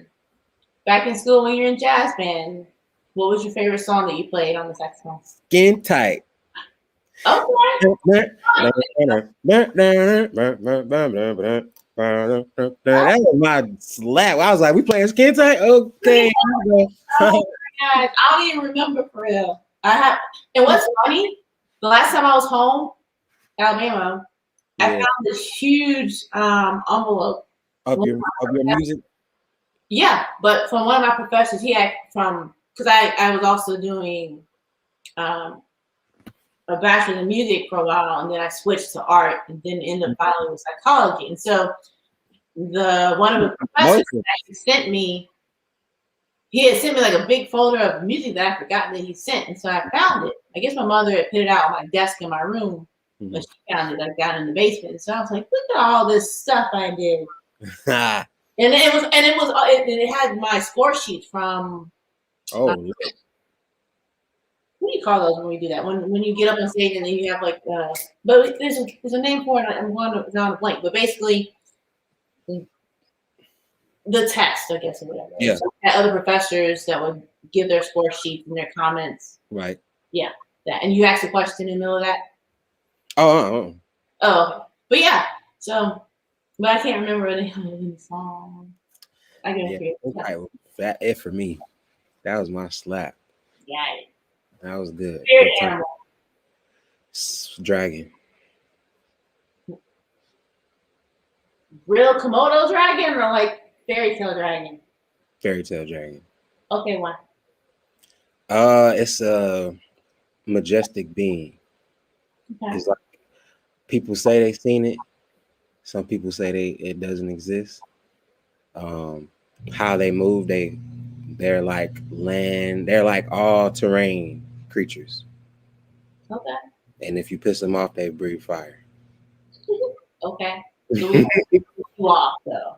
Back in school when you're in jazz band, what was your favorite song that you played on the saxophone? Skin tight. Okay. That was my slap. I was like, we playing skin tight? Okay. Oh my gosh, I don't even remember for real. And what's funny, the last time I was home, Alabama, I found this huge envelope. Of your music? Yeah, but from one of my professors, because I was also doing a bachelor's in music for a while, and then I switched to art, and then ended up finally with psychology. And so one of the professors that sent me, he had sent me like a big folder of music that I forgot that he sent, and so I found it. I guess my mother had put it out on my desk in my room, but she found it like down in the basement. So I was like, look at all this stuff I did. And it had my score sheets from. Oh. What do you call those when we do that? When you get up on stage and then you have like, but there's a name for it. I'm going to blank, but basically the test, I guess, or whatever. Yeah. So I had other professors that would give their score sheets and their comments. Right. Yeah, that. And you asked a question in the middle of that. Oh. But yeah. So, but I can't remember any song. I gotta That it for me. That was my slap. Yeah. That was good. Spirit animal. Dragon. Real Komodo dragon or like fairy tale dragon? Fairy tale dragon. Okay, why? It's a majestic being. Okay. It's like people say they've seen it. Some people say it doesn't exist. How they move, they're like land. They're like all terrain creatures. Okay. And if you piss them off, they breathe fire. Okay. So we you off though.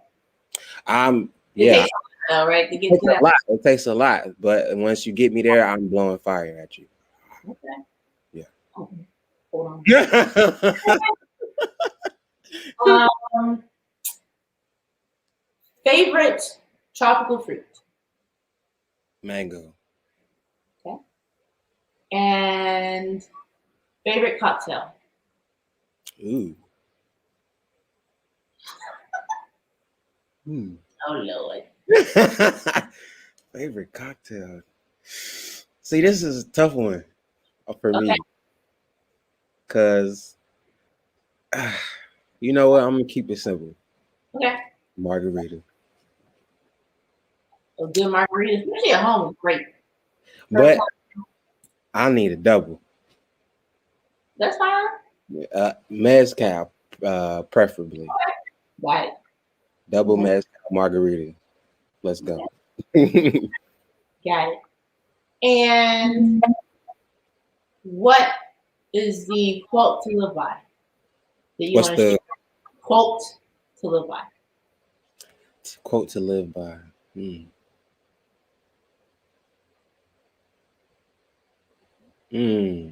Yeah. Though, right? It takes a lot, but once you get me there, I'm blowing fire at you. Okay. Yeah. Oh, hold on. tropical fruit. Mango. Okay. And favorite cocktail. Ooh. Hmm. Oh Lord. Favorite cocktail. See, this is a tough one for Okay. me because you know what? I'm gonna keep it simple. Okay. Margarita. So good margaritas, especially at home, is great. But I need a double. That's fine. Mezcal, preferably. Got it. Double Okay. mezcal margarita. Let's go. Got it. And what is the quote to live by that you What's want to share? the Quote to live by. quote to live by? Hmm. Hmm.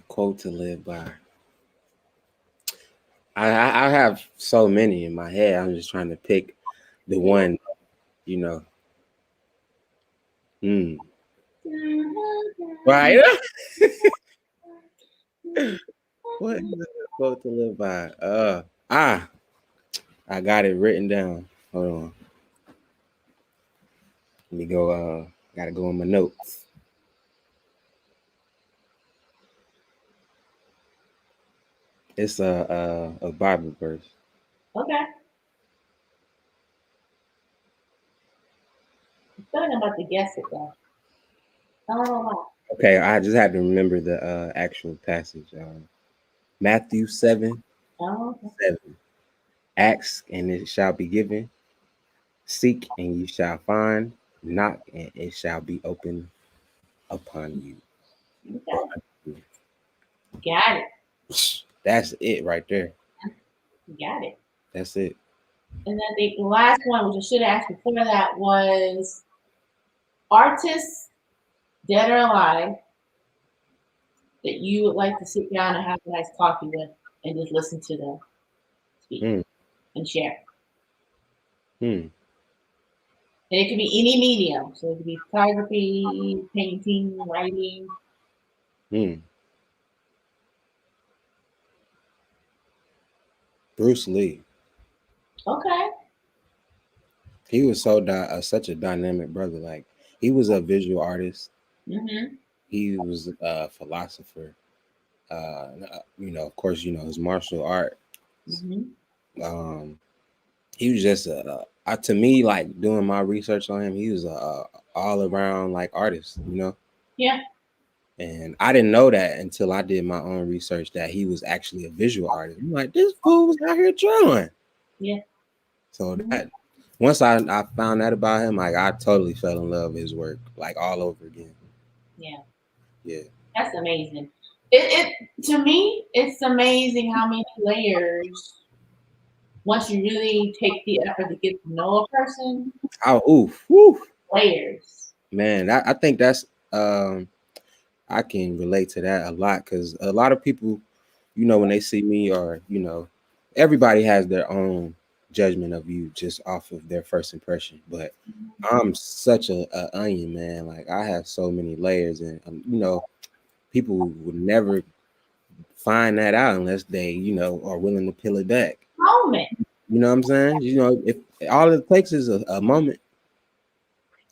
Quote to live by. I have so many in my head. I'm just trying to pick the one, you know. Hmm. Right. What is a quote to live by? I got it written down. Hold on. Let me go. Gotta go in my notes. It's a Bible verse. Okay. I feel like I'm about to guess it though. I don't know why. Okay, I just had to remember the actual passage. Matthew 7, Oh, okay. 7. Ask and it shall be given. Seek and you shall find. Knock and it shall be opened upon you. Or Okay. unto you. Got it. That's it right there. Got it. That's it. And then the last one, which I should have asked before that, was artists, dead or alive, that you would like to sit down and have a nice coffee with and just listen to them speak Hmm. and share. Hmm. And it could be any medium. So it could be photography, painting, writing. Hmm. Bruce Lee. Okay. He was such a dynamic brother. Like he was a visual artist. Mm-hmm. He was a philosopher. Of course, his martial art. Mm-hmm. Um, he was just to me, like doing my research on him, he was a all around like artist. Yeah. And I didn't know that until I did my own research that he was actually a visual artist. I'm like, this fool was out here drawing. Yeah. So that once I found out about him, like I totally fell in love with his work, like all over again. Yeah. Yeah. That's amazing. It to me, it's amazing how many layers once you really take the effort to get to know a person, Oh, oof, woo. layers. Man, I think that's I can relate to that a lot because a lot of people, when they see me or everybody has their own judgment of you just off of their first impression. But I'm such a onion, man. Like I have so many layers, and people would never find that out unless they, are willing to peel it back. Moment. You know what I'm saying? If all it takes is a moment,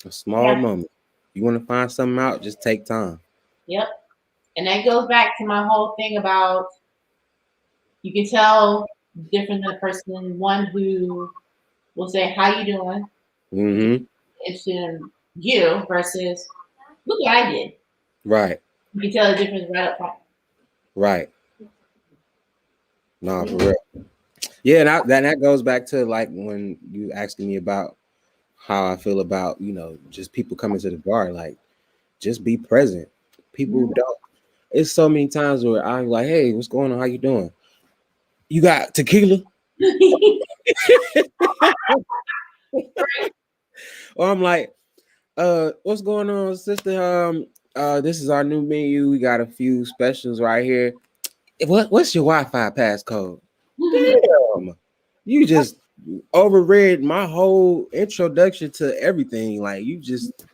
a small Yeah. moment. You want to find something out, just take time. Yep. And that goes back to my whole thing about you can tell different than a person, one who will say, "How you doing?" Mm-hmm. Interested in you versus look what I did. Right. You can tell the difference right up front. Right. No, for real. Yeah, and that goes back to like when you asking me about how I feel about, just people coming to the bar, like just be present. People don't. It's so many times where I'm like, hey, what's going on? How you doing? You got tequila? Or I'm like, what's going on, sister? This is our new menu. We got a few specials right here. What's your Wi-Fi passcode? Damn. You just overread my whole introduction to everything. Like you just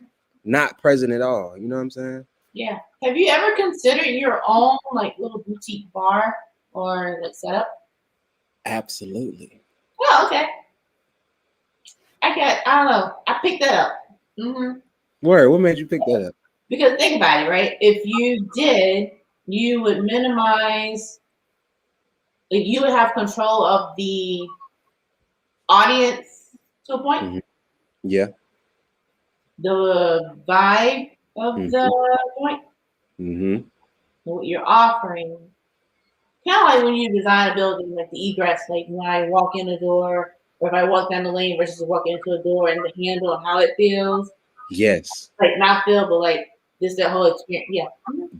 not present at all. You know what I'm saying? Yeah. Have you ever considered your own like little boutique bar or like setup? Absolutely. Oh, okay. I don't know. I picked that up. Word. What made you pick that up? Because think about it, right? If you did, you would minimize, like, you would have control of the audience to a point, Mm-hmm. Yeah. the vibe of Mm-hmm. the point, Mm-hmm. what you're offering. Kind of like when you design a building, like the egress, like when I walk in the door, or if I walk down the lane versus walking into a door and the handle and how it feels. Yes. Like not feel, but like just that whole experience. Yeah.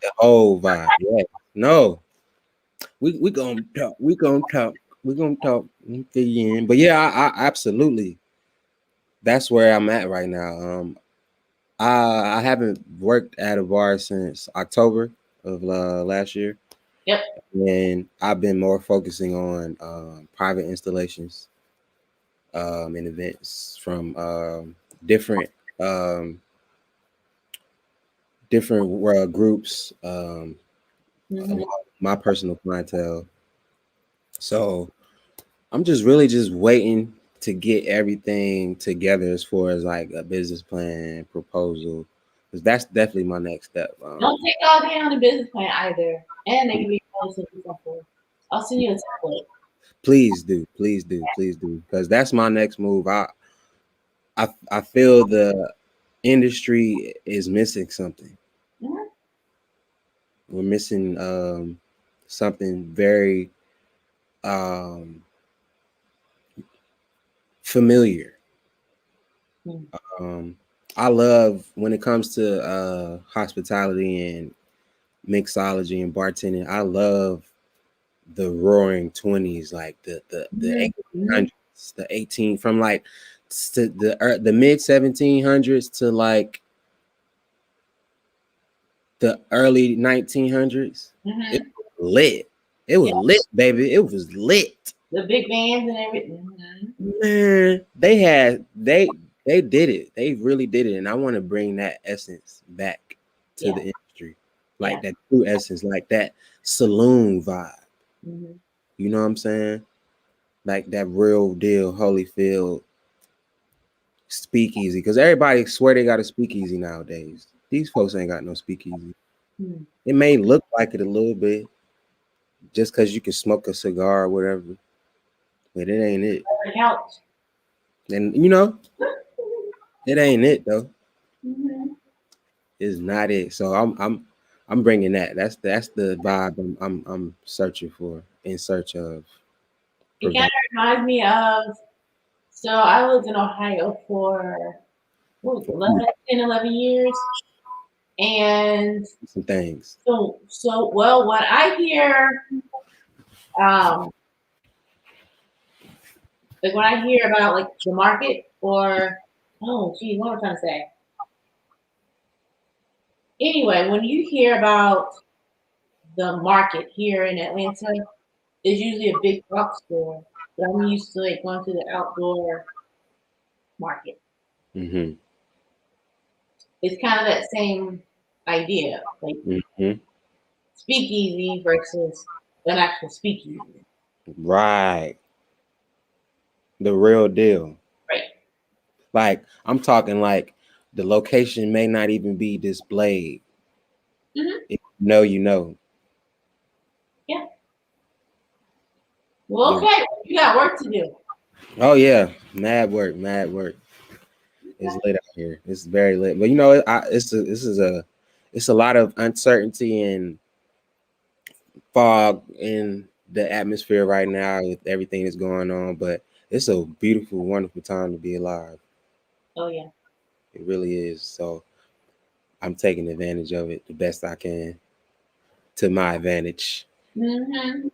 The whole vibe. Yeah. No. We gonna talk. We gonna talk. We gonna talk. Fill you in. But yeah, I absolutely. That's where I'm at right now. I haven't worked at a bar since October of last year, Yep. and I've been more focusing on private installations and events from different um, different groups. Mm-hmm. My personal clientele. So I'm just really just waiting to get everything together as far as like a business plan proposal, because that's definitely my next step. Don't take all day on the business plan either. And they can be really simple. I'll send you a template. Please do, please do, please do, because that's my next move. I feel the industry is missing something. Mm-hmm. We're missing something very um, familiar. Um, I love when it comes to hospitality and mixology and bartending. I love the roaring 20s, like the Mm-hmm. 1800s, the 18 from like to the mid 1700s to like the early 1900s. It Mm-hmm. was lit. It was Yeah. lit, baby. It was lit. The big bands and everything. Mm-hmm. Man, they did it. They really did it, and I want to bring that essence back to Yeah. the industry, Yeah. like that true essence, like that saloon vibe. Mm-hmm. You know what I'm saying? Like that real deal Holyfield speakeasy, because everybody swear they got a speakeasy nowadays. These folks ain't got no speakeasy. Mm-hmm. It may look like it a little bit, just because you can smoke a cigar or whatever, but it ain't it. The couch. And you know, it ain't it though. Mm-hmm. It's not it. So I'm bringing that. That's the vibe I'm searching for, in search of. It kind Provide of reminds me of, so I lived in Ohio for, what was it, 11, 10, 11 years. And some things. well, when I hear, um, like when I hear about like the market or, oh, geez, what am I trying to say? Anyway, when you hear about the market here in Atlanta, it's usually a big box store. But I'm used to like going to the outdoor market. Mm-hmm. It's kind of that same idea, like Mm-hmm. speakeasy versus an actual speakeasy. Right. The real deal. Right. Like I'm talking like the location may not even be displayed. Mm-hmm. If you know, you know. Yeah. Well, The, okay. You got work to do. oh yeah, mad work, mad work. It's lit out here. It's very lit. But you know, it's a lot of uncertainty and fog in the atmosphere right now with everything that's going on. But it's a beautiful, wonderful time to be alive. Oh yeah. It really is. So I'm taking advantage of it the best I can to my advantage. Mm-hmm.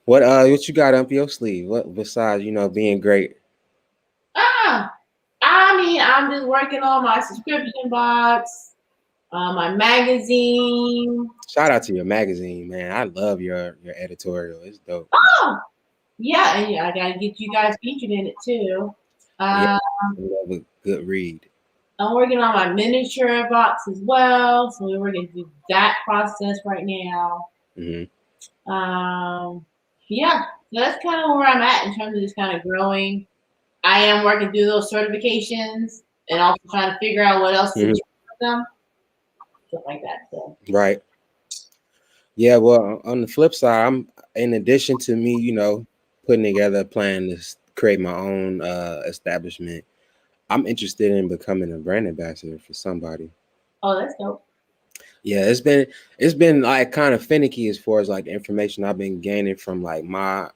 What you got up your sleeve? What besides, being great? Ah, I mean, I'm just working on my subscription box, my magazine. Shout out to your magazine, man. I love your editorial. It's dope. Oh, Yeah, and I gotta get you guys featured in it too. Yeah, Uh, I love a good read. I'm working on my miniature box as well, so we're working through that process right now. Hmm. Yeah, so that's kind of where I'm at in terms of just kind of growing. I am working through those certifications and also trying to figure out what else to do Hmm. with them, stuff like that. So, Right. Yeah. Well, on the flip side, I'm in addition to me, putting together a plan to create my own establishment. I'm interested in becoming a brand ambassador for somebody. oh, that's dope. Yeah, it's been like kind of finicky as far as like the information I've been gaining from like my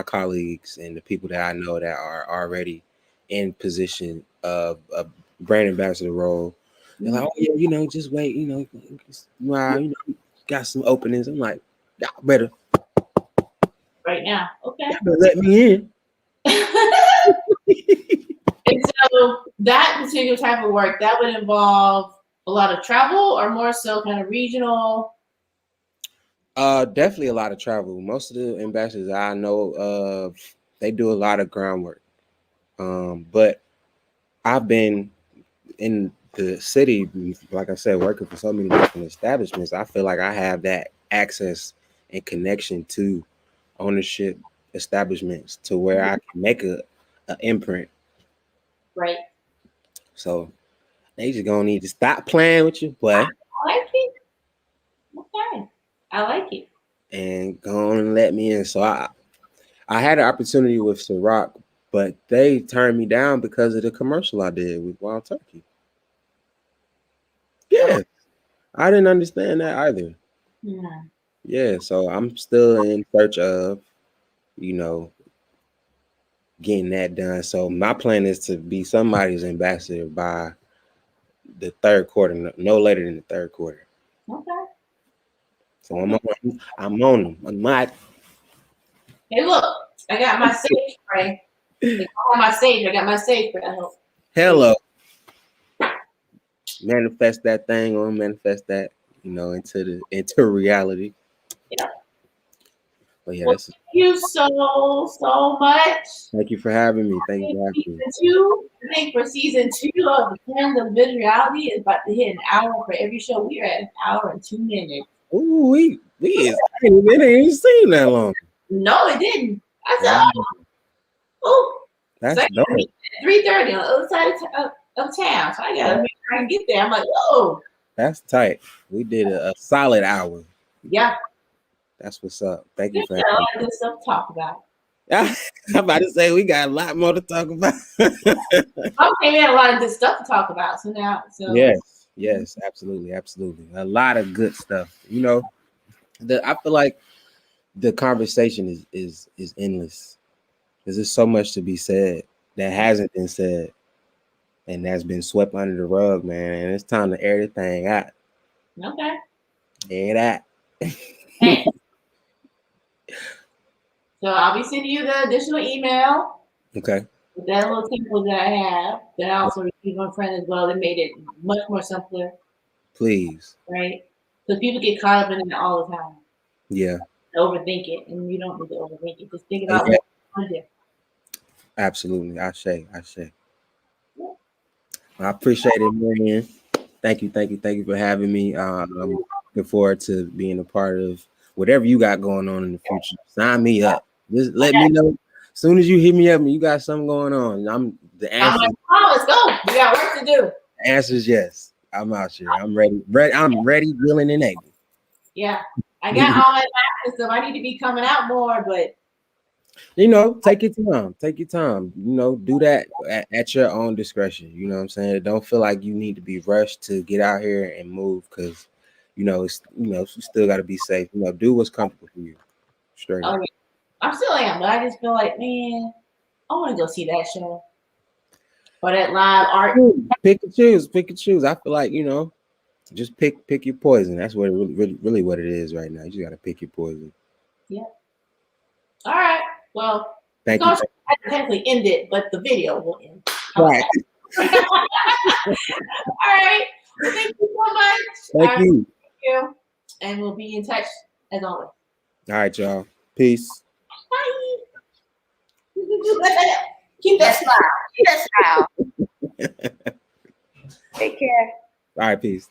colleagues and the people that I know that are already in position of a brand ambassador role. They're like, oh yeah, just wait, got some openings. I'm like, y'all better, Right now, okay. y'all better let me in. And so that particular type of work that would involve a lot of travel, or more so kind of regional. Definitely a lot of travel. Most of the ambassadors I know of, they do a lot of groundwork. But I've been in the city, like I said, working for so many different establishments. I feel like I have that access and connection to ownership establishments to where I can make a imprint. Right. So they just gonna need to stop playing with you, boy, I like it. Okay. I like it. and go on and let me in. So I had an opportunity with Ciroc, but they turned me down because of the commercial I did with Wild Turkey. Oh, Yeah, I didn't understand that either. yeah. Yeah, so I'm still in search of, you know, getting that done. So my plan is to be somebody's ambassador by the third quarter, no later than the third quarter. Okay. So I'm on them. I'm not. Hey, look, I got my sage spray. They call my sage. I got my sage spray. I hope. Hello, manifest that thing or manifest that, into reality. Yeah. But yeah, Well, that's thank you so much. thank you for having me. Thank you I for think having me. season two. I think for season two of the Friends of Visual Reality is about to hit an hour for every show. We are at an hour and 2 minutes. Ooh, we is I ain't even seen that long. No, it didn't. I said, Wow, oh, so that's I got to dope. meet at 3:30 on the other side of town. So I got to make sure I can get there. I'm like, oh, That's tight. We did a solid hour. yeah, That's what's up. Thank you there's for a lot having of good stuff to talk about. me. I'm about to say we got a lot more to talk about. Okay, we had a lot of good stuff to talk about. So now, Yes, absolutely, absolutely. A lot of good stuff. I feel like the conversation is endless. There's just so much to be said that hasn't been said and that's been swept under the rug, man. And it's time to air the thing out. okay. Air that. And so I'll be sending you the additional email Okay. with that little template that I have that I also received from a friend as well. That made it much more simpler, Please. right? Because people get caught up in it all the time. Yeah. Overthink it, and you don't need to overthink it. Just think about Yeah. what you want to do. Absolutely. I say. I appreciate it, man. Thank you for having me. I'm looking forward to being a part of whatever you got going on in the future. Sign me up. Just let me know as soon as you hit me up and you got something going on. The I'm answer. like, oh, let's go. We got work to do. The answer is yes. I'm out here. I'm ready. I'm ready, willing, and able. Yeah. I got all my classes, so I need to be coming out more, but Take your time. Take your time. Do that at your own discretion. You know what I'm saying? Don't feel like you need to be rushed to get out here and move because, you still got to be safe. Do what's comfortable for you. Straight oh, up. yeah. I'm still am, but I just feel like, man, I want to go see that show or that live art. Pick and choose. Pick and choose. I feel like just pick your poison. That's what it really what it is right now. You just got to pick your poison. Yeah. All right. Well, the Thank you. concert hasn't technically ended, but the video will end. How about Right. that? All right. Well, thank you so much. Thank you. Thank you. And we'll be in touch as always. All right, y'all. Peace. Bye. Keep that smile. Keep that smile. Take care. All right, peace.